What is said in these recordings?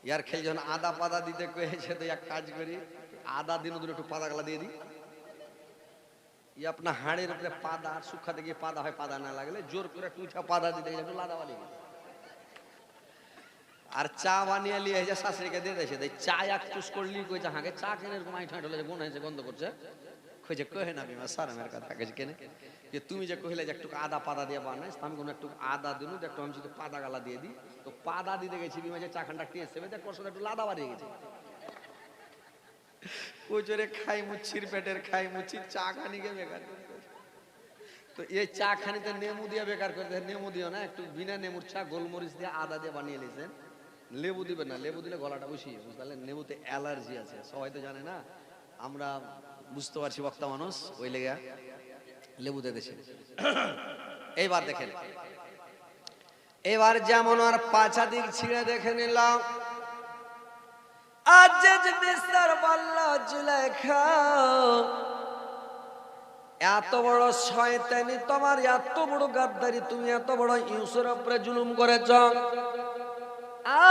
ইয়ার খেল যখন আদা পাদা দিতে কয়েছে তো এক কাজ করি, আদা দিন একটু পাদা গালা দিয়ে দিই। ই আপনার হাড়ের উপরে পাদা শুকাতে গিয়ে পাদা হয়, পাদা না লাগলে জোর করে টুইটা পাদা দিতে গেলে একটু লাদা বানিয়ে গেছে। আর চা বানিয়ে নিয়ে এসে শাশুড়িকে দিয়ে দিয়েছে, চা এক চুস করলি কইছে হাঁকে চা কিনে এরকম আইঠ হলে গুণ হয়েছে গন্ধ করছে কইছে কহে না বিমা স্যার আমার কথা কেছে কেনে যে তুমি যে কহিলে যে একটু আদা পাদা দিয়ে বানাইস, আমি কোনো একটু আদা দিনু একটু আমি যদি পাদা গালা দিয়ে দিই, তো পাদা দিতে গেছি বিমা যে চা খানটা টেস্ট হবে দেখ সাথে একটু লাদা বাড়িয়ে গেছে। ওই জোরে খাই মুচ্ছির পেটের খাই মুচ্ছির চা খানিকে বেকার। তো এই চা খানিতে নেমু দিয়ে বেকার করে দেয়, নেমু দিও না, একটু বিনা নেমুর চা গোলমরিচ দিয়ে আদা দিয়ে বানিয়ে নিয়েছেন। লেবু দিবে না, লেবু দিলে গলাটা বসিয়ে বুঝতে পারলেন, লেবুতে অ্যালার্জি আছে, সবাই তো জানে না, আমরা বুঝতে পারছি বক্তা মানুষ, ওই লেগে লেবু দিতেছে। এইবার দেখেন, এবার যেমন আর পাঁচা দিক ছিঁড়ে দেখে নিলাম। আজ যে মিস্টার বললা জুলেখা এত বড় শয়তানি তোমার, এত বড় গাদ্দারি, তুমি এত বড় ইউসুফের উপরে জুলুম করেছ,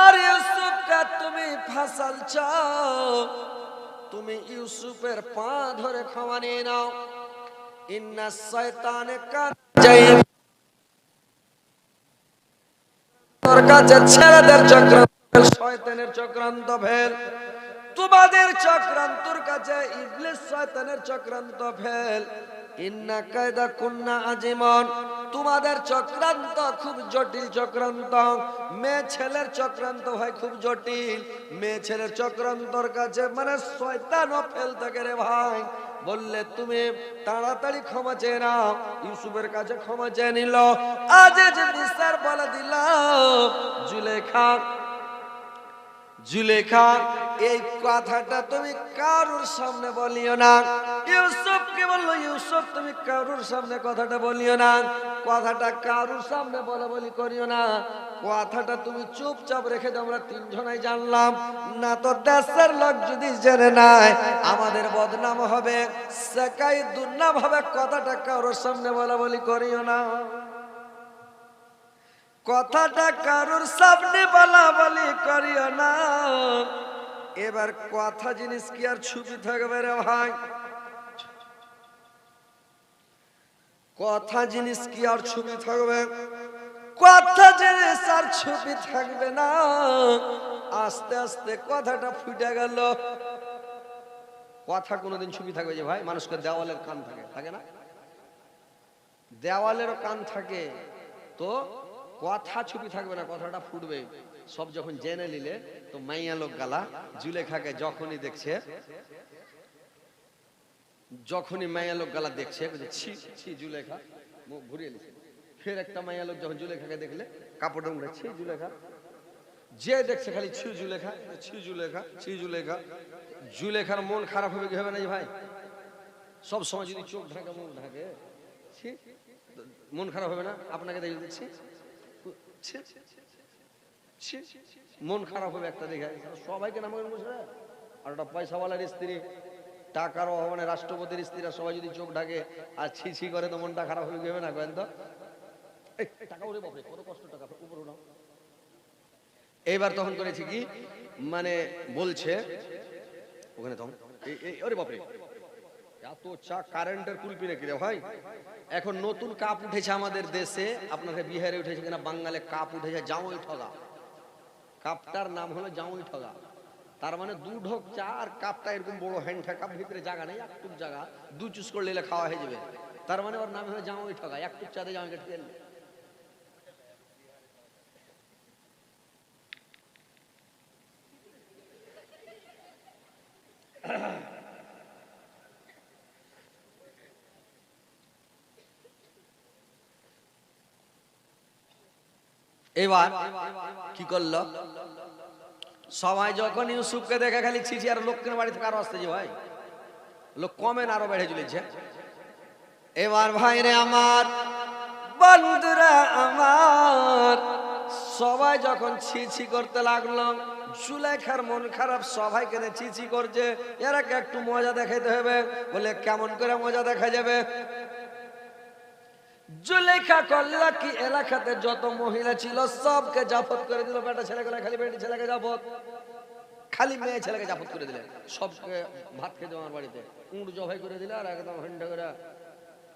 আর ইউসুফকে তুমি ফাঁসালছ, তুমি ইউসুফের পা ধরে ক্ষমা নিয়ে নাও। ইন্না শয়তানে কাজাইব, তোর কাছে ছেলেদের চক্রান্ত, শয়তানের চক্রান্ত ফেল, তোমাদের চক্রান্তর কাছে ইবলিস শয়তানের চক্রান্ত ফেল। ইন্না কায়দা কুন্না আজিমান, তোমাদের চক্রান্ত খুব জটিল চক্রান্ত। মেয়ে ছেলের চক্রান্ত হয় খুব জটিল, মেয়ে ছেলের চক্রান্তর কাছে মানে শয়তানও ফেল থাকে রে ভাই। বললে তুমি তাড়াতাড়ি ক্ষমা চেয়ে নাও, ইউসুফের কাছে ক্ষমা চেয়ে নিল। আজ যে মিস্টার বলে দিলাম জুলেখা, জুলেখা এই কথাটা তুমি কারুর সামনে বলিও না। ইউসুফকে বললো, ইউসুফ তুমি কারুর সামনে কথাটা বলিও না, কথাটা কারুর সামনে বলা বলি করিও না, কথাটা তুমি চুপচাপ রেখে দাও, আমরা তিনজনাই জানলাম, না তো দেশের লোক যদি জেনে নাই আমাদের বদনাম হবে, সেকাই দুর্নাম হবে, কথাটা কারুর সামনে বলা বলি করিও না, কথাটা কারুর সামনে বলা বলি করিও না। এবার কথা জিনিস কি আর ছুপি থাকবে রে ভাই, কথা জিনিস কি আর ছুপি থাকবে, কথা জিনিস আর ছুপি থাকবে না। আস্তে আস্তে কথাটা ফুটে গেল। কথা কোনোদিন ছুপি থাকবে যে ভাই, মানুষকে দেওয়ালের কান থাকে, থাকে না, দেওয়ালেরও কান থাকে, তো কথা ছুপি থাকবে না, কথাটা ফুটবে। সব যখন জেনে নিলে তো মাইয়া লোক গালা জুলেখাকে যখনই দেখছে, যখনই মাইয়া লোক গালা দেখছে ছি ছি জুলেখা, মুখ ঘুরিয়ে নিছে। ফের একটা মাইয়া লোক যখন জুলেখাকে দেখলে কাপড় উঠে ছি জুলেখা, যে দেখছে খালি ছি জুলেখা, ছি জুলেখা, ছি জুলেখা। জুলেখার মন খারাপ হবে কি হবে না ভাই? সব সময় যদি চোখ ঢাকে মুখ ঢাকে, মন খারাপ হবে না? আপনাকে দেখে দিচ্ছি, মন খারাপ হবে একটা দেখে, সবাইকে নাম বসে। আর ওটা পয়সাওয়ালার স্ত্রী, টাকার অভাবে রাষ্ট্রপতির স্ত্রীরা সবাই যদি চোখ ঢাকে আর ছি ছি করে তো মনটা খারাপ হয়ে যাবে না? কেন তো টাকা উঠে বাপরে কত কষ্ট, টাকা উপর উঠাও। এইবার তখন করেছি কি, মানে বলছে ওখানে তখন ওরে বাপরে এত চা কারেন্টের কুলপি নাকি রে ভাই। এখন নতুন কাপ উঠেছে আমাদের দেশে, আপনাকে বিহারে উঠেছে কিনা বাঙালে কাপ উঠেছে জাউই ঠগা। কাপটার নাম হলো জাউই ঠগা। তার মানে দু ঢোক চা, আর কাপটা এরকম বড় হ্যান্ড কাপ, ভিতরে জায়গা নেই, একটুক জায়গা, দু চুস করলে খাওয়া হয়ে যাবে। তার মানে ওর নাম হলো জাউই ঠগা, একটুক চাতে জামাইকে ঠেলে। এবার কি করলো, সবাই যখন ইউসুফকে দেখে খালি ছিছি, আর লোকের বাড়ি থেকে আরো আসতে যে ভাই, লোক কমেন আরো বেড়ে চলেছে। এবার ভাইরে আমার, বন্ধুরা আমার, সবাই যখন ছিছি করতে লাগলো, জুলেখার মন খারাপ, সবাই কেন ছিছি করছে, এরাকে একটু মজা দেখাইতে হবে। বলে কেমন করে মজা দেখা যাবে? জুলেখা করলা কি এলাকাতে যত মহিলা ছিল সবকে জাফত করে দিল, বেটা ছেলেগুলা খালি বেটি ছেলেকে জাফত, খালি মেয়ে ছেলেকে জাফত করে দিলে, সবকে ভাত খেতে আমার বাড়িতে উঁট জবাই করে দিলে আর একদম হন্ডা করে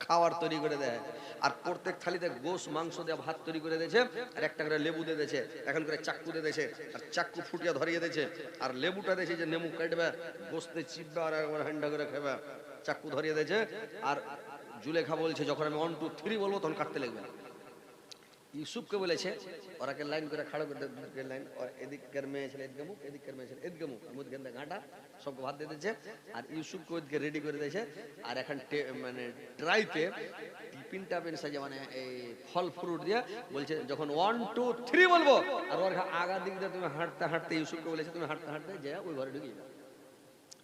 খাওয়ার তৈরি করে দেয়। আর প্রত্যেক থালিতে গোশ মাংস দেওয়া ভাত তৈরি করে দিয়েছে, আর একটা করে লেবু দিয়ে দিয়েছে, এখন করে চাক্কু দিয়ে দিয়েছে, আর চাক্কু ফুটিয়ে ধরিয়ে দিয়েছে, আর লেবুটা দিয়েছে যে নেমু কাটবে, গোস্তে চিপবে আর একবার হন্ডা করে খাবে, চাক্কু ধরিয়ে দিয়েছে। আর জুলেখা বলছে যখন আমি 1 2 3 বলবো তখন কাটতে লাগবে। ইউসুফকে বলেছে ওরাকে লাইন করে খাড়ো করে লাইন, এদিককার মেয়ে ছেলে এদিকে মুখ, এদিককার মেয়ে ছেলে এদিকে মুখ, মধ্যখানে ঘাটা, সবকে ভাত দিয়ে দিয়েছে। আর ইউসুফকে ওইদিকে রেডি করে দিয়েছে। আর এখন মানে ট্রাইতে টিফিন টাফিন সাজে মানে এই ফল ফ্রুট দিয়ে বলছে যখন 1 2 3 বলবো, আর ওর আগা দিক দিয়ে তুমি হাঁটতে হাঁটতে, ইউসুফকে বলেছে তুমি হাঁটতে হাঁটতে যে ওই ঘরে ঢুকে যাবে,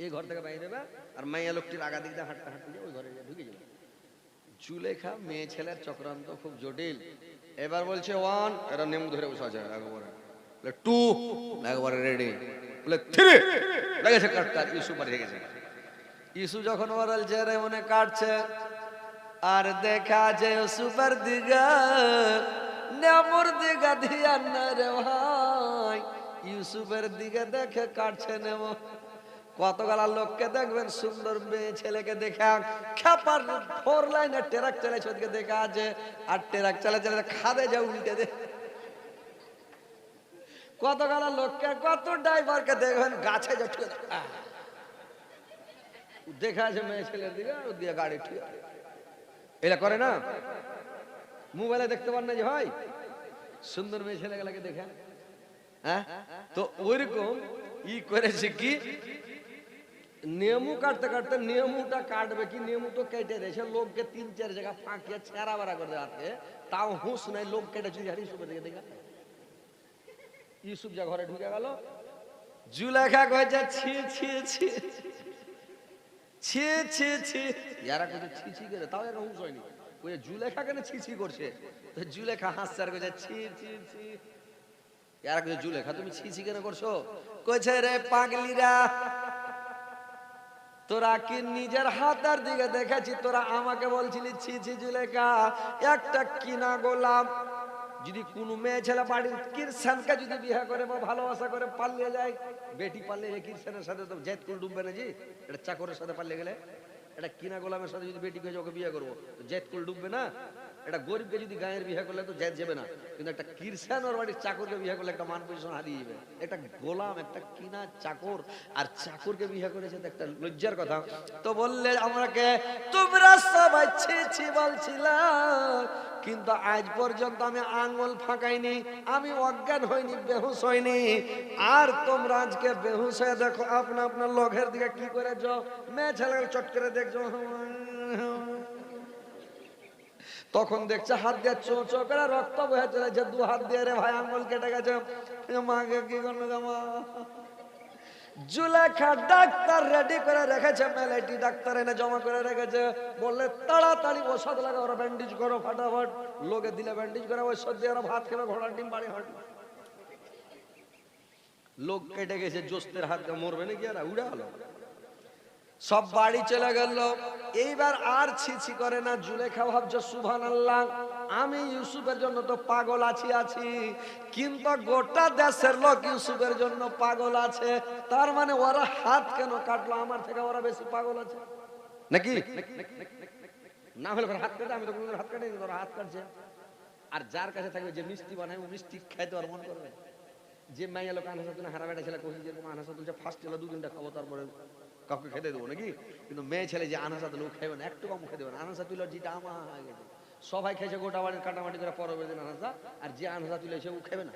এই ঘর থেকে বাইরে যাবে, আর মাইয়া লোকটির আগা দিক দিয়ে হাঁটতে হাঁটতে ওই ঘরে ঢুকে যাবে। জুলেখা মেয়ে ছেলের চক্রান্ত খুব জটিল। এবার বলছে 1, এরা নেমু ধরে বসে আছে একবারে, 2 একবারে রেডি, বলে 3 লেগেছে কাটতে, আর ইউসুফ বাড়ি গেছে। ইউসুফ যখন বলছে রে মনে কাটছে, আর দেখা যে ইউসুফের দিকে নেমুর দিকে ধ্যান না রে ভাই, ইউসুফের দিকে দেখে কাটছে নেমু। কতগুলা লোককে দেখবেন সুন্দর মেয়ে ছেলেকে দেখা খেপার 4 লাইনে ট্রাক চালাচ্ছে, ওদিকে দেখা আছে, আর ট্রাক চালাচ্ছে খাদে যা উল্টে দে। কতগুলা লোককে, কত ড্রাইভারকে দেখবেন গাছে যা দেখা আছে মেয়ে ছেলের দিকে, ও দিয়ে গাড়ি ঠিক এরা করে না। মোবাইলে দেখতে পান না যে ভাই সুন্দর মেয়ে ছেলেগুলাকে দেখেন, হ্যাঁ, তো ওইরকম ই করেছে কি, নেমু কাটতে কাটতে নেমুটা কাটবে কি, নেমু তো কেটে দিয়েছে, লোককে 3 4 জায়গা ফাঁকিয়ে ছেঁড়া বেড়া করে দেওয়াতে তাও হুঁশ নাই, লোক কেটে চুরি হারি ইউসুফের দিকে দেখা। ইউসুফ যা ঘরে ঢুকে গেল, জুলেখা কয়েছে ছি ছি ছি ছি ছি ছি, ইয়ারা কইছে ছি ছি করে, তাও এর হুঁশ হয়নি, ওই জুলেখা কেন ছি ছি করছে, তো জুলেখা হাসছে আর কইছে ছি ছি ছি। ইয়ারা কইছে জুলেখা তুমি ছি ছি কেন করছো, কইছে রে পাগলিরা তোরা কি নিজের হাতের দিকে দেখেছি, তোরা আমাকে বলছিলি ছি ছি জুলেখা, একটা কিনা গোলাম যদি কোন মেয়ে ছেলে বাড়ির কিরসানকে যদি বিয়ে করে বা ভালোবাসা করে পালিয়ে যায়, বেটি পালিয়ে যায় কিরসানের সাথে তো জেতকুল ডুববে না জি, এটা চাকরের সাথে পালিয়ে গেলে, এটা কিনা গোলামের সাথে যদি বেটি ওকে বিয়ে করবো তো জেতকুল ডুববে না। এটা গরিবকে যদি গায়ের বিয়ে করলে তো জেত যাবে না, কিন্তু একটা কিরসান ওর বাড়ির চাকরকে বিয়ে করলে একটা মান পজিশন হারিয়ে যাবে। একটা গোলাম, একটা কিনা চাকর, আর চাকরকে বিয়ে করেছে তো একটা লজ্জার কথা। তো বললে আমাকে তোমরা সবাই ছি ছি বলছিলা, কিন্তু আজ পর্যন্ত আমি আঙ্গুল ফাঁকাইনি, আমি অজ্ঞান হইনি, বেহুশ হইনি, আর তোমরা আজকে বেহুশ হয়ে দেখো আপনা আপনার লোকের দিকে কি করেছো, মেয়ে ছেলে চট করে দেখছো, তখন দেখছে হাত দিয়ে চো চো করে রক্ত বয়ে চলেছে, 2 হাত দিয়ে রে ভাই আঙ্গুল কেটে গেছে, মাকে কি করলো মা। জুলেখা ডাক্তার রেডি করে রেখেছে, মেলেটি ডাক্তার এনে জমা করে রেখেছে, বললে তাড়াতাড়ি ওষুধ লাগা, ওরা ব্যান্ডেজ করো ফাটাফাট, লোকে দিলে ব্যান্ডেজ করে ওষুধ দিয়ে ওরা ভাত খেবে, ঘোড়ার ডিম বাড়ি হাঁট। লোক কেটে গেছে, জোস্তের হাত মরবে নাকি, আর উড়ে গেল, সব বাড়ি চলে গেল। এইবার আর ছিছি করে না, জুলেখা ভাবছে সুবহানাল্লাহ, আমি ইউসুফের জন্য তো পাগল আছি, কিন্তু গোটা দেশের লোক ইউসুফের জন্য পাগল আছে, তার মানে ওরা হাত কেন কাটলো, আমার থেকে ওরা বেশি পাগল আছে নাকি, না হলে হাত কাটে, আমি তো কোনো হাত কাটিনি, ওরা হাত কাটছে। আর যার কাছে থাকবে যে মিষ্টি বানায়, ও মিষ্টি খাইতে আর মন করবে, যে মাইয়া লোক আনাসা তুলে হারা বেটা ছেলে কহি যেরকম আনাসা তুলছে, ফার্স্ট এলো 2 দিনটা খাবো তারপরে কাউকে খেতে দেবো নাকি, কিন্তু মেয়ে ছেলে যে আনাসা তুলে খাইবে না, একটু কম খেতে দেবে না, আনাসা তুলে যেটা আমার হয়ে গেছে, সবাই খেয়েছে গোটা বাড়ির কাটামাটি করে পরবের দিন আনাসা, আর যে আনাসা তুলেছে ও খাবে না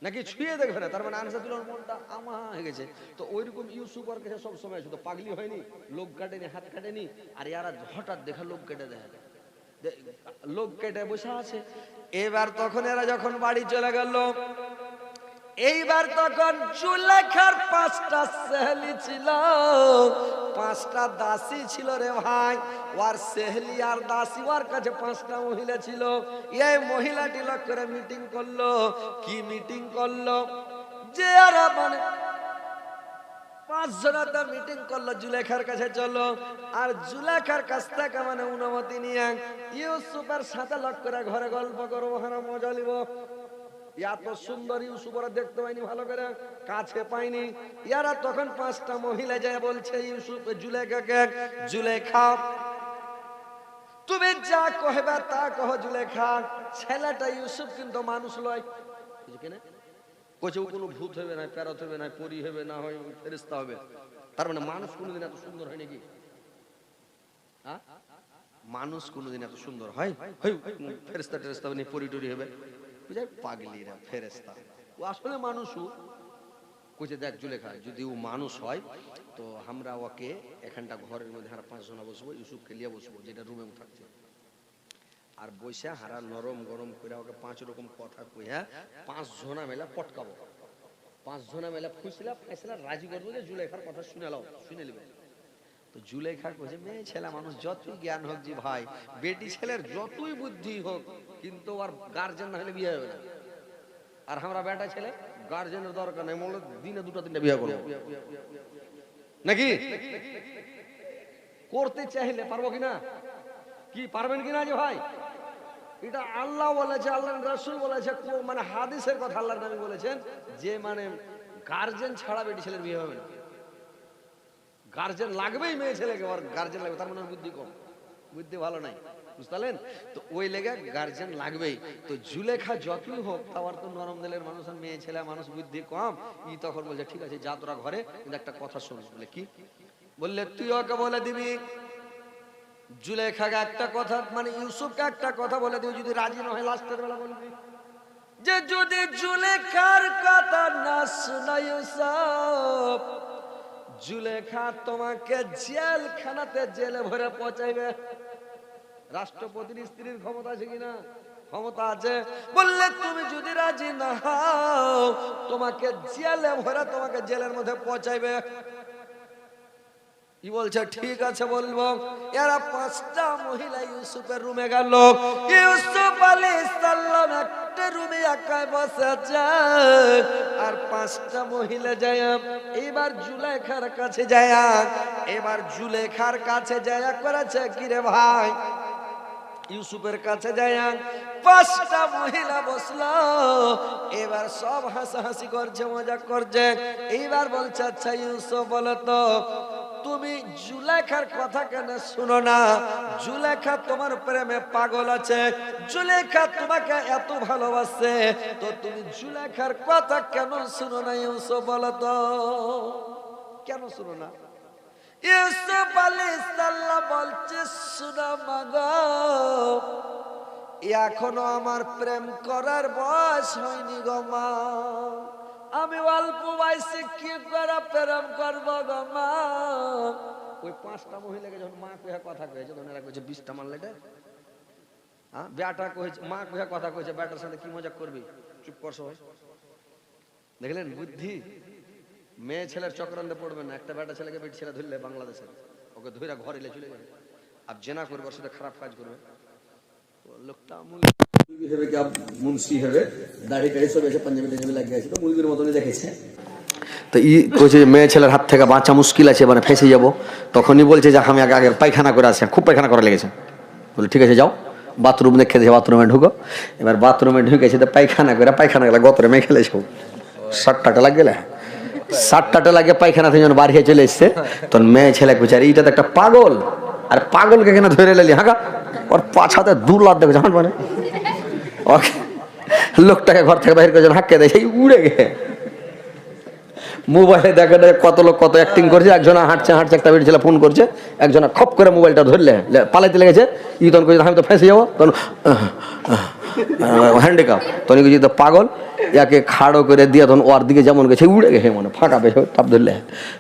নাকি, ছুঁয়ে দেখবে না, তার মানে আনাসা তুলে মনটা আমা হয়ে গেছে। তো ওইরকম ইউসুফ আর কাছে সব সময় শুধু পাগলি হয়নি, লোক কাটেনি, হাত কাটেনি, আর ইয়ারা হঠাৎ দেখা লোক কেটে দেয়, লোক কেটে বসে আছে। এবার তখন এরা যখন বাড়ি চলে গেল, এইবার তখন জুলেখার 5টা সেহলি ছিল, 5টা দাসী ছিল রে ভাই, ওর সেহলি আর দাসী ওর কাছে 5টা মহিলা ছিল। এই মহিলাটি লোক করে মিটিং করলো, কি মিটিং করলো, যে আর মানে 5 জনাতে মিটিং করলো, জুলেখার কাছে চলো। আর জুলেখার কাছ থেকে মানে অনুমতি নিয়ে ইউসুফের সাথে লক করে ঘরে গল্প করবো, হারা মজা লিব। এত সুন্দর ইউসুফ ওরা দেখতে পাইনি, ভালো করে কাছে পাইনি। ইয়ারা তখন 5টা মহিলা যায় বলছে ইউসুফ জুলেখাকে, জুলেখা তুমি যা কহবে তা কহ জুলেখা, ছেলেটা ইউসুফ কিন্তু মানুষ লয়। কেন কোচে কোনো ভূত হবে না, প্যারত হবে না, পরি হবে না, হয় ফেরেশতা হবে। তার মানে মানুষ কোনোদিন এত সুন্দর হয় নাকি? হ্যাঁ, মানুষ কোনোদিন এত সুন্দর হয়? ফেরেশতা টেরেশতা হবে না, পরি টরি হবে? বুঝাই পাগলিরা ফেরেশতা, ও আসলে মানুষও। কোচে দেখ জুলেখা, যদি ও মানুষ হয় তো আমরা ওকে এখানটা ঘরের মধ্যে হারা 5 জনা বসবো, ইউসুফকে লিয়ে বসবো, যেটা রুমে থাকছে। আর বসে হারা নরম গরম করে ওকে 5 রকম কথা কইয়া 5 জনা মেলা পটকাবো। 5 জনা মেলা ফুসলা ফেসলা রাজি করবো যে জুলেখার কথা শুনে লাও, শুনে নেবে। তো জুলেখা কইছে মেয়ে ছেলে মানুষ যতই জ্ঞান হোক জি ভাই, বেটি ছেলের যতই বুদ্ধি হোক, কিন্তু আর গার্জেন না হলে বিয়ে হবে না। আর আমরা বেটা ছেলে গার্জেনের দরকার নেই, বলে দিনে 2টা 3টা বিয়ে করবো নাকি? করতে চাইলে পারবো কিনা? কি পারবেন কিনা যে ভাই? এটা আল্লাহ বলেছে, আল্লাহ রাসূল বলেছে, মানে হাদিসের কথা আল্লাহর নবী বলেছেন যে মানে গার্জেন ছাড়া বেটি ছেলের বিয়ে হবে না। গার্জেন লাগবেই মেয়ে ছেলেকে, আর গার্জেন লাগবে, তার মানে বুদ্ধি কম, বুদ্ধি ভালো নাই, বুঝলেন তো? ওই লেগে গার্জেন লাগবেই। তো জুলেখা যতই হোক তার তো নরম দিলের মানুষ, আর মেয়ে ছেলে মানুষ বুদ্ধি কম। ই তখন বলছে ঠিক আছে যা তোরা ঘরে, কিন্তু একটা কথা শুনিস। বলে কি? বললে তুই ওকে বলে দিবি জুলেখাকে একটা কথা, মানে ইউসুফকে একটা কথা বলে দিবি, যদি রাজি না হয় লাস্টের বেলা বলবি যে যদি জুলেখার কথা না শোনা ইউসুফ, জুলেখা তোমাকে জেলখানাতে জেলে ভরে পচাইবে। রাষ্ট্রপতির স্ত্রীর ক্ষমতা আছে কিনা? ক্ষমতা আছে। বললে তুমি যদি রাজি না হও, তোমাকে জেলে ভরে, তোমাকে জেলের মধ্যে পচাইবে। ই বলছে ঠিক আছে বলবো। এরা 5টা মহিলা ইউসুফের রুমে গেল। ইউসুফ আলাইহিস সালাম একটা রুমে একাই বসে আছে, আর 5টা মহিলা যায় এবার জুলেখার কাছে যায়। এবার জুলেখার কাছে যায় করেছে কি রে ভাই, ইউসুফের কাছে যায় 5টা মহিলা বসলো। এবার সব হাসাহাসি করছে, মজা করছে। এইবার বলছে আচ্ছা ইউসুফ বলো তো তুমি জুলেখার কথা কেন শুনো না? জুলেখা তোমার প্রেমে পাগল আছে, জুলেখা তোমাকে এত ভালোবাসে, তো তুমি জুলেখার কথা কেন শুনো না? ইউসুফ বলো তো কেন শুনো না? ইউসুফ আলাইহিস সালাম বলছে শোনো মাগো, এখনো আমার প্রেম করার বয়স হয়নি গো মা, আমি অল্প বয়সে কি করে প্রেম করবো গো মা। ওই 5টা মহিলাকে যখন মা কইয়া কথা কয়েছে, তখন এরা কইছে 20টা মারলে রে। হ্যাঁ, বেটা কইছে, মা কইয়া কথা কইছে, বেটার সাথে কি মজা করবি? চুপ কর সবাই। দেখলেন বুদ্ধি? মেয়ে ছেলের চক্রান্তে পড়বে না। একটা বেটা ছেলেকে বেটি ছেলে ধরলে বাংলাদেশে, ওকে ধইরা ঘরে এলে চলে যাবে, আর জেনা করবে, ওর সাথে খারাপ কাজ করবে, লোকটা হবে কি মুন্সি হবে, দাড়ি টাড়ি সব এসে পাঞ্জাবি টাঞ্জাবি লাগিয়ে আছে, তো মুরগির মতনই দেখেছে। তো ই কইছে মেয়ে ছেলের হাত থেকে বাঁচা মুশকিল আছে, মানে ফেঁসে যাবো। তখনই বলছে যে আমি আগে পায়খানা করে আসি, খুব পায়খানা করা লেগেছে। বলে ঠিক আছে যাও, বাথরুম দেখে দিয়ে বাথরুমে ঢুকো। এবার বাথরুমে ঢুকেছে, তো পায়খানা করে, পায়খানা গেলে গতরে মেয়ে খেলে সব 60টাটা লাগ গেলে, 60টাটা লাগে পায়খানা থেকে যখন বাড়িয়ে চলে এসছে, তখন মেয়ে ছেলে কইছে আরে এইটা তো একটা পাগল, আর পাগলকে কেন ধরে এলি? হাঁকা ওর পাছাতে 2 লাখ দেখে জান, মানে লোকটাকে ঘর থেকে বাইরে করে হাঁকে দেয়, সেই উড়ে গে। মোবাইলে দেখা যায় কত লোক কত অ্যাক্টিং করছে। একজন হাঁটছে হাঁটছে, একটা বেটি ছেলে ফোন করছে, একজন খপ করে মোবাইলটা ধরলে পালাইতে লেগেছে। ই তখন কইছে আমি তো ফেঁসে যাবো, তখন হ্যান্ডিক্যাপ, তখন কইছে তো পাগল, ইয়াকে খাড়ো করে দিয়ে তখন ওর দিকে যেমন গেছে উড়ে গেছে, মানে ফাঁকা পেয়েছে টাপ ধরলে।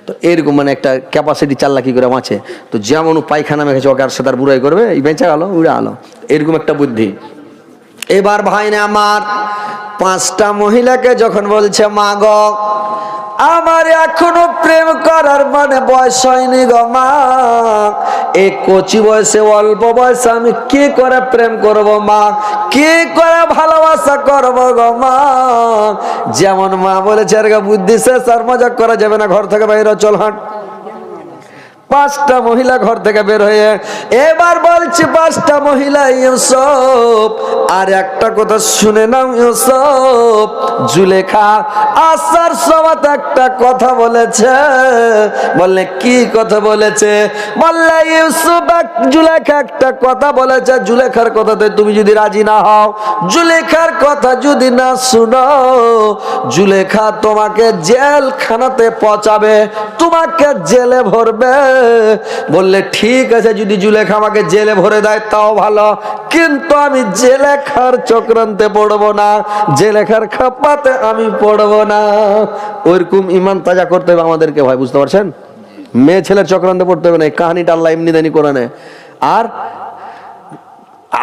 তো এরকম মানে একটা ক্যাপাসিটি 4 লাখ করে মাছে, তো যেমন পায়খানা মেখেছে ওকে আর সে তার বুড়াই করবে, এই বেঁচে গেলো, উড়ে আলো, এরকম একটা বুদ্ধি। এবার ভাইনে আমার, 5টা মহিলাকে যখন বলছে মা গো আমার এখনো প্রেম করার মানে বয়স হয়নি গো মা, এই কচি বয়সে অল্প বয়সে আমি কি করে প্রেম করব মা, কি করে ভালোবাসা করব গো মা। যেমন মা বলেছে আর বুদ্ধি শেষ, আর মজা করা যাবে না, ঘর থেকে বাইরে চল হাঁট। 5টা মহিলা ঘর থেকে বের হয়ে এবার বলছি 5টা মহিলা ইউসুফ আর একটা কথা শুনে নাও ইউসুফ, জুলেখা আসার সময় একটা কথা বলেছে। বললে কি কথা বলেছে? বললে ইউসুফ জুলেখা একটা কথা বলেছে, জুলেখার কথাতে তুমি যদি রাজি না হও, জুলেখার কথা যদি না শুনো, জুলেখা তোমাকে জেলখানাতে পচাবে, তোমাকে জেলে ভরবে। বললে ঠিক আছে, যদি জুলেখা আমাকে জেলে ভরে দেয় তাও ভালো, কিন্তু আমি জেলেখার চক্রান্তে পড়বো না, জেলেখার খাপাতে আমি পড়বো না। ওইরকম ইমান তাজা করতে হবে আমাদেরকে ভাই, বুঝতে পারছেন? মেয়ে ছেলের চক্রান্তে পড়তে হবে না। এই কাহিনীটা আল্লাহ এমনি দেয়নি কোরআনে। আর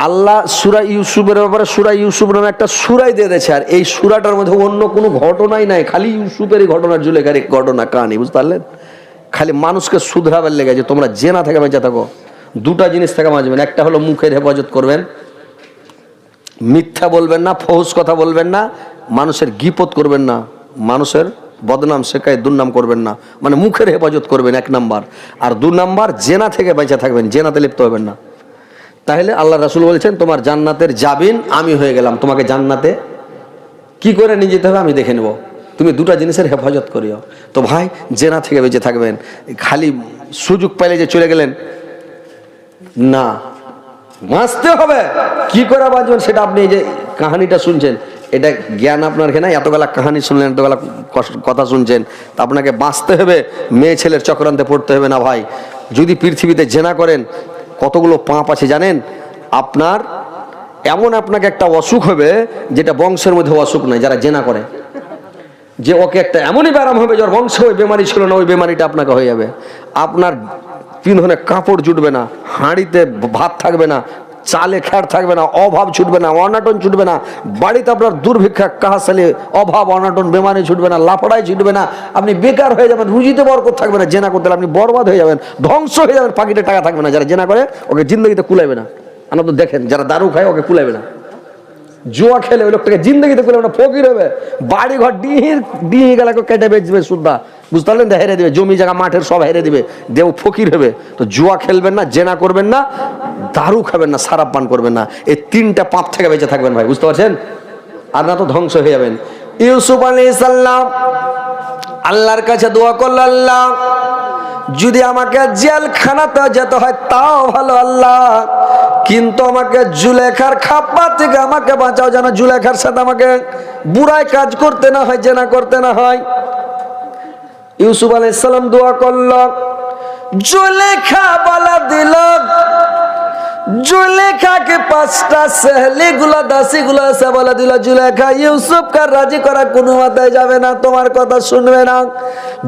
আল্লাহ সূরা ইউসুফের ব্যাপারে সূরা ইউসুফ নামে একটা সূরাই দিয়ে দিয়েছে, আর এই সূরাটার মধ্যে অন্য কোনো ঘটনাই নাই, খালি ইউসুফেরই ঘটনা, জুলেখার ঘটনা কাহিনী, বুঝতে পারলেন? খালি মানুষকে শুধরাবার লেগেছে। তোমরা জেনা থেকে বেঁচে থাকো, 2টা জিনিস থেকে বাঁচবেন। একটা হলো মুখের হেফাজত করবেন, মিথ্যা বলবেন না, ফহুস কথা বলবেন না, মানুষের গীপত করবেন না, মানুষের বদনাম শেখায় দুর্নাম করবেন না, মানে মুখের হেফাজত করবেন 1 নাম্বার। আর 2 নাম্বার জেনা থেকে বেঁচে থাকবেন, জেনাতে লিপ্ত হবেন না। তাহলে আল্লাহ রাসূল বলেছেন তোমার জান্নাতের জাবিন আমি হয়ে গেলাম, তোমাকে জান্নাতে কি করে নিয়ে যেতে হবে আমি দেখে নেব, তুমি 2টা জিনিসের হেফাজত করিও। তো ভাই জেনা থেকে বেঁচে থাকবেন। খালি সুযোগ পাইলে যে চলে গেলেন না, বাঁচতে হবে। কি করে বাঁচবেন সেটা আপনি এই যে কাহিনীটা শুনছেন, এটা জ্ঞান আপনার এখানে, এতবেলা কাহিনী শুনলেন, এতবেলা কথা শুনছেন, তা আপনাকে বাঁচতে হবে, মেয়ে ছেলের চক্রান্তে পড়তে হবে না ভাই। যদি পৃথিবীতে জেনা করেন কতগুলো পাপ আছে জানেন? আপনার এমন আপনাকে একটা অসুখ হবে যেটা বংশের মধ্যে অসুখ নয়, যারা জেনা করে, যে ওকে একটা এমনই ব্যারাম হবে যার বংশে ওই বেমারি ছিল না, ওই বেমারিটা আপনাকে হয়ে যাবে। আপনার পিছনে কাপড় জুটবে না, হাঁড়িতে ভাত থাকবে না, চালে খ্যাট থাকবে না, অভাব ছুটবে না, অনাটন ছুটবে না, বাড়িতে আপনার দুর্ভিক্ষা কাহাসালে অভাব অনাটন বেমারি ছুটবে না, লাফড়াই ছুটবে না, আপনি বেকার হয়ে যাবেন, রুজিতে বরকত থাকবে না, জেনা করতে আপনি বরবাদ হয়ে যাবেন, ধ্বংস হয়ে যাবেন, পাকিটে টাকা থাকবে না। যারা জেনা করে ওকে জিন্দগিতে কুলাইবে না। আপনার তো দেখেন যারা দারু খায় ওকে কুলাইবে না, জুয়া খেলে ওই লোকটাকে জিন্দগিতে কুলাইবে না, ফকির হবে, বাড়ি ঘর ডিহি গেলাকে কেটে বেচবে সুদ্ধা, বুঝতে পারলেন? হেরে দিবে, জমি জায়গা মাঠের সব হেরে দিবে, দেও ফকির হবে। তো জুয়া খেলবেন না, জেনা করবেন না, দারু খাবেন না, সারাপ পান করবেন না, এই 3টা পাপ থেকে বেঁচে থাকবেন ভাই, বুঝতে পারছেন? আর না তো ধ্বংস হয়ে যাবেন। ইউসুফ আলাইহিস সালাম আল্লাহর কাছে দোয়া করলেন, আল্লাহ যদি আমাকে জেলখানাতে যেতে হয় তাও ভালো আল্লাহ, কিন্তু আমাকে জুলেখার খাপ্পা থেকে আমাকে বাঁচাও, যেন জুলেখার সাথে আমাকে বুড়াই কাজ করতে না হয়, জেনা করতে না হয়। ইউসুফ আলাইহিস সালাম দোয়া করল, জুলেখা বলা দিল, জুলেখাকে 5টা সহেলি গুলা দাসী গুলা এসে বলে দিল, জুলেখা ইউসুফকে রাজি করা কোনো মাথায় যাবে না, তোমার কথা শুনবে না।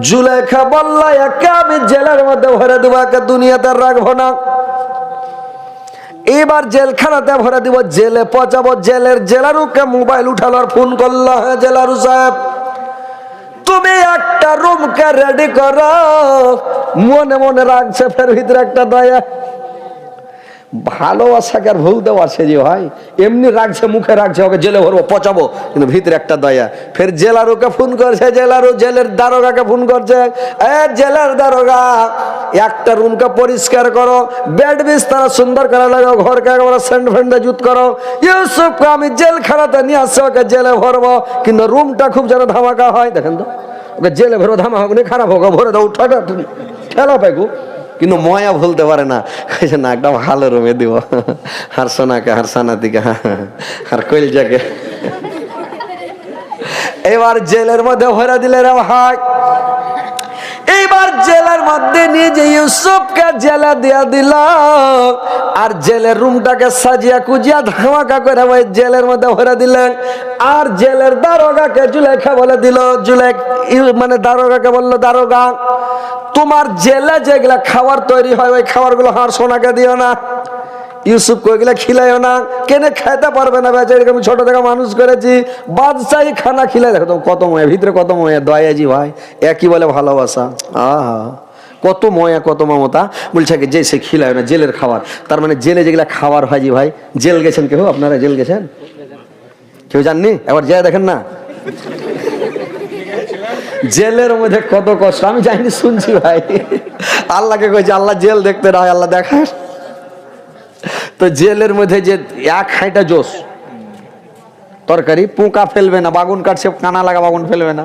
জুলেখা বলল একে আমি জেলের মধ্যে ভরে দেবো, একে দুনিয়াতে রাখবো না। এবার জেলখানাতে ভরে দিব, জেলে পচাবো। জেলারুকে মোবাইল উঠালো আর ফোন করলো, হ্যাঁ জেলারু সাহেব তুমি একটা রুমকে রেডি করো। মনে মনে রাখছে ফের ভিতরে একটা দয়া, ভালোবাসাকে আর ভুলতে পারছে যে ভাই, এমনি রাখছে, মুখে রাখছে ওকে জেলে ভরবো পচাবো, কিন্তু ভিতরে একটা দয়া। ফের জেলারুকে ফোন করছে, জেলারু জেলের দারোগাকে ফোন করছে, এ জেলার দারোগা একটা রুমকে পরিষ্কার করো, বেড বিছানা সুন্দর করে লাগাও, ঘরকে একেবারে সেন্ট ফেন্ডে জুত করো, ইউসুফকে আমি জেলখানাতে নিয়ে আসছি, ওকে জেলে ভরবো, কিন্তু রুমটা খুব যেন ধামাকা হয়। দেখেন তো ওকে জেলে ভরবো, ধামাকা হোক খারাপ হোক, ভরে দাও, ঠেলা পাইকু, কিন্তু ময়া ভুলতে পারে না, না একটা ভালো রুমে দিব, আর সোনাকে আর সানাতিকে আর কইলজাকে। এবার জেলের মধ্যে ভরে দিলে রে ভাই। এইবার জেলের মধ্যে নিয়ে যে ইউসুফকে জেলে দিয়া দিল, আর জেলের রুমটাকে সাজিয়া কুজিয়া ধামাকা করে ওই জেলের মধ্যে ভরে দিলেন। আর জেলের দারোগাকে জুলেখা বলে দিল, মানে দারোগাকে বললো, দারোগা তোমার জেলে যেগুলা খাবার তৈরি হয় ওই খাবার গুলো আর সোনাকে দিও না, ইউসুফ কইগুলা খিলাইও না, কেনে খাইতে পারবে না বেচারি, আমি ছোট থেকে মানুষ করেছি, বাদশাহী খানা খিলাই। দেখো তো কত ময়া, ভিতরে কত ময়া, দয়াজি ভাই, একই বলে ভালোবাসা। আহা, কত ময়া, কত মমতা। বলছে যে সে খিলায় না, জেলের খাবার। তার মানে জেলে যেগুলা খাবার হয় জি ভাই। জেল গেছেন কেউ? আপনারা জেল গেছেন? কেউ জাননি? একবার যায় দেখেন না জেলের মধ্যে কত কষ্ট। আমি যাইনি, শুনছি ভাই। আল্লাহকে কইছে আল্লাহ জেল দেখতে না হয়, আল্লাহ দেখার। তো জেলের মধ্যে যে এক হাঁটা জোশ তরকারি, পোকা ফেলবে না, বাগুন কাটছে কানা লাগা বাগুন ফেলবে না,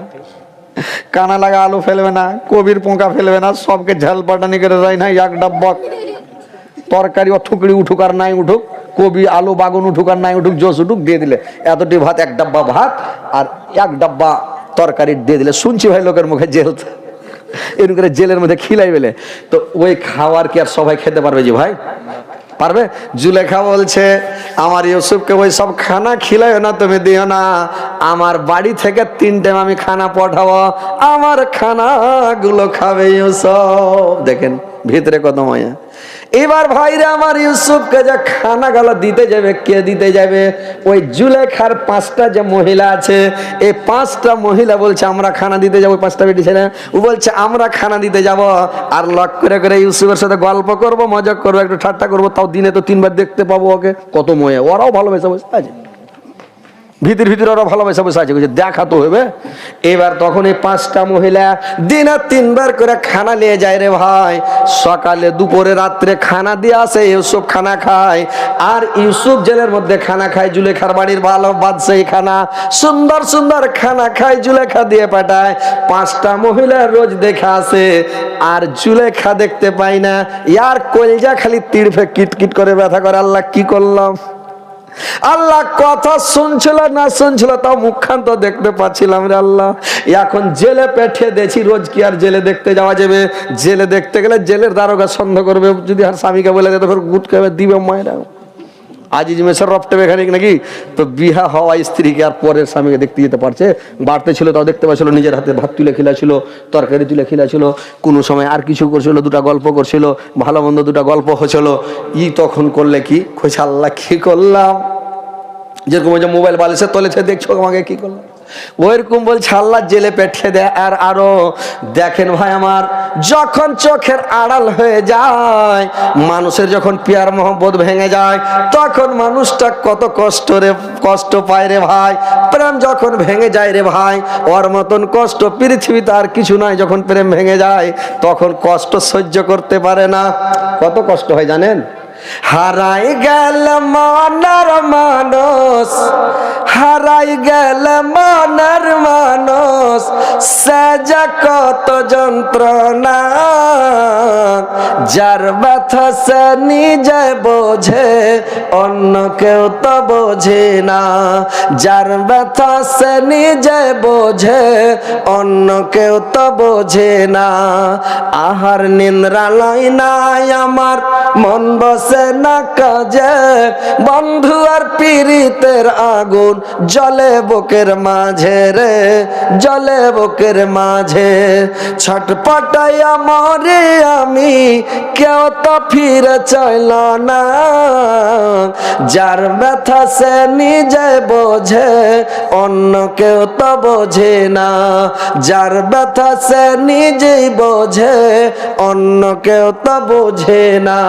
কানা লাগা আলু ফেলবে না, কবির পোকা ফেলবে না, সবকে ঝাল পাটানি করে যায় না। এক ডাব্বা তরকারি ও থুকড়ি উঠুক আর নাই উঠুক, কবি আলু বাগুন উঠুক আর নাই উঠুক, জোশ উঠুক, দিয়ে দিলে এতটি ভাত, এক ডাব্বা ভাত আর এক ডাব্বা তরকারি দিয়ে দিলে। শুনছি ভাই লোকের মুখে জেল, এরকম করে জেলের মধ্যে খিলাই বেলে। তো ওই খাবার কি আর সবাই খেতে পারবে জি ভাই? পারবে? জুলেখা বলছে আমার ইউসুফকে ওই সব খানা খিলাইও না, তুমি দিও না, আমার বাড়ি থেকে 3 টাইম আমি খানা পাঠাবো, আমার খানাগুলো খাবে ইউসুফ। দেখেন ভিতরে কত মায়া। এবার ভাইরে আমার ইউসুফকে যে খানা গালা দিতে যাবে, কে দিতে যাবে? ওই জুলেখার 5টা যে মহিলা আছে, এই 5টা মহিলা বলছে আমরা খানা দিতে যাবো। 5টা বেটি ছেলে ও বলছে আমরা খানা দিতে যাব, আর লক করে করে ইউসুফের সাথে গল্প করব, মজা করবো, একটু ঠাট্টা করবো, তাও দিনে তো 3 বার দেখতে পাবো ওকে। কত ময়া, ওরাও ভালোবেসে বসে আছে, ভিতর ভিতরে ওরা ভালোবাসা বসে আছে, দেখা তো হবে। এবার তখন এই 5টা মহিলা দিনে 3 বার করে খানা নিয়ে যায় রে ভাই। সকালে, দুপুরে, রাত্রে খানা দিয়ে আসে, ইউসুফ খানা খায়। আর ইউসুফ জেলের মধ্যে খানা খায়, জুলেখার বাড়ির ভালো বাদশাহী খানা, সুন্দর সুন্দর খানা খায়, জুলেখা দিয়ে পাঠায়। 5টা মহিলা রোজ দেখা আসে, আর জুলেখা দেখতে পাই না। ইয়ার কলজা খালি তীরফে কিটকিট করে ব্যথা করে। আল্লাহ কি করলাম? আল্লাহ কথা শুনছিল না শুনছিল, তাও মুখখান তো দেখতে পাচ্ছিলাম রে আল্লাহ। এখন জেলে পেঠিয়ে দিয়েছি, রোজ কি আর জেলে দেখতে যাওয়া যাবে? জেলে দেখতে গেলে জেলের দারোগা সন্দেহ করবে, যদি আর স্বামীকে বলে দেয় তো ফের গুট খাবে, দিবে মায়েরা। আজিজ মেসের রফটে মেকানিক নাকি, তো বিহা হওয়া স্ত্রীকে আর পরের স্বামীকে দেখতে যেতে পারছে? বাড়তে ছিল তাও দেখতে পাচ্ছিল, নিজের হাতে ভাত তুলে খেলাছিল, তরকারি তুলে খেলাছিল, কোনো সময় আর কিছু করছিল, 2টা গল্প করছিল, ভালো মন্দ 2টা গল্প হচ্ছিল। তখন করলে কি কইছে আল্লাহ কি করলাম? যেরকম ওই যে মোবাইল বালিশে তলেছে দেখছো আমাকে কি করলাম, ওইরকম বলছে আল্লাহ জেলে পেঠিয়ে দেয়। আর আরো দেখেন ভাই আমার, যখন চোখের আড়াল হয়ে যায়, মানুষের যখন পিয়ার মোহব্বত ভেঙে যায়, তখন মানুষটা কত কষ্ট পায় রে ভাই। প্রেম যখন ভেঙে যায় রে ভাই, ওর মতন কষ্ট পৃথিবীতে আর কিছু নাই। যখন প্রেম ভেঙে যায় তখন কষ্ট সহ্য করতে পারে না। কত কষ্ট হয় জানেন? হারাই গেল মনের মানুষ, হারাই গেল মনের মানুষ, সাজা কত যন্ত্রণা, যার ব্যথা সে নিজে বোঝে, অন্য কেউ তো বোঝে না। যার ব্যথা সে নিজে বোঝে, অন্য কেউ তো বোঝে না। আহার নিন্দ্রালয় নাই আমার, মন বসে না কাজে, বন্ধু আর পীড়িতের আগুন জ্বলে বুকের মাঝে রে, জ্বলে বুকের মাঝে। ছটপটাইয়া মরে আমি, কেউ তো ফিরে চাইল না। যার ব্যথা সে নিজে বোঝে, অন্য কেউ তো বোঝে না। যার ব্যথা সে নিজেই বোঝে, অন্য কেউ তো বোঝে না।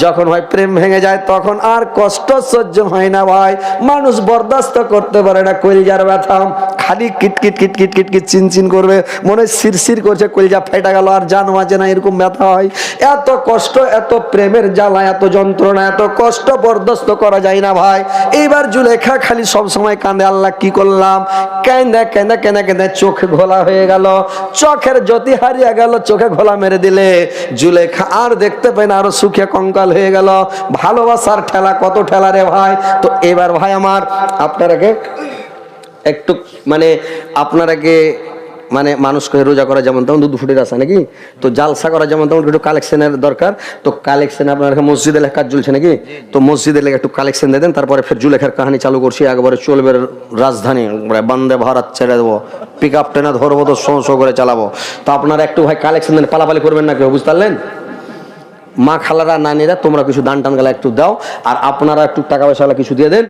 যখন ভাই প্রেম ভেঙে যায় তখন আর কষ্ট সহ্য হয় না ভাই, মানুষ বরদাস্ত করতে পারে না। কলিজার ব্যথা খালি কিটকিট কিটকিট কিটকিট চিনচিন করবে, মনে শিরশির করছে, কলিজা ফেটা গেল আর জান বাঁচে না, এরকম ব্যথা হয়। এত কষ্ট, এত প্রেমের জ্বালা, এত যন্ত্রণা, এত কষ্ট বরদাস্ত করা যায় না ভাই। এইবার জুলেখা খালি সব সময় কাঁদে, আল্লাহ কি করলাম? কেঁদে কেঁদে কেঁদে কেঁদে চোখ ঘোলা হয়ে গেল, চোখের জ্যোতি হারিয়ে গেল, চোখে ঘোলা মেরে দিলে জুলেখা আর দেখতে পায় না, আরো সুখে কঙ্কাল হয়ে গেল। ভালোবাসার ঠেলা, কত ঠেলা রে ভাই। তো এবার ভাই আমার আপনারাকে একটু আপনারাকে মানুষকে রোজা করা যেমন তেমন 2 ফুটের আছে নাকি, তো জালসা করা যেমন তেমন একটু কালেকশনের দরকার। তো কালেকশন আপনার মসজিদে লেখার চলছে নাকি, তো মসজিদে লেখা একটু কালেকশন দিয়ে দেন, তারপরে ফের জুলেখার কাহিনী চালু করছি। একবারে চলবে রাজধানী, বন্দে ভারত ছেড়ে দেবো, পিক আপ টেনে ধরবো, তো শো করে চালাবো। তো আপনারা একটু ভাই কালেকশন দেন, পালাপালি করবেন না কেউ, বুঝতে পারলেন? মা খালারা নানিরা তোমরা কিছু দান টান গেলা একটু দাও, আর আপনারা একটু টাকা পয়সা কিছু দিয়ে দেন।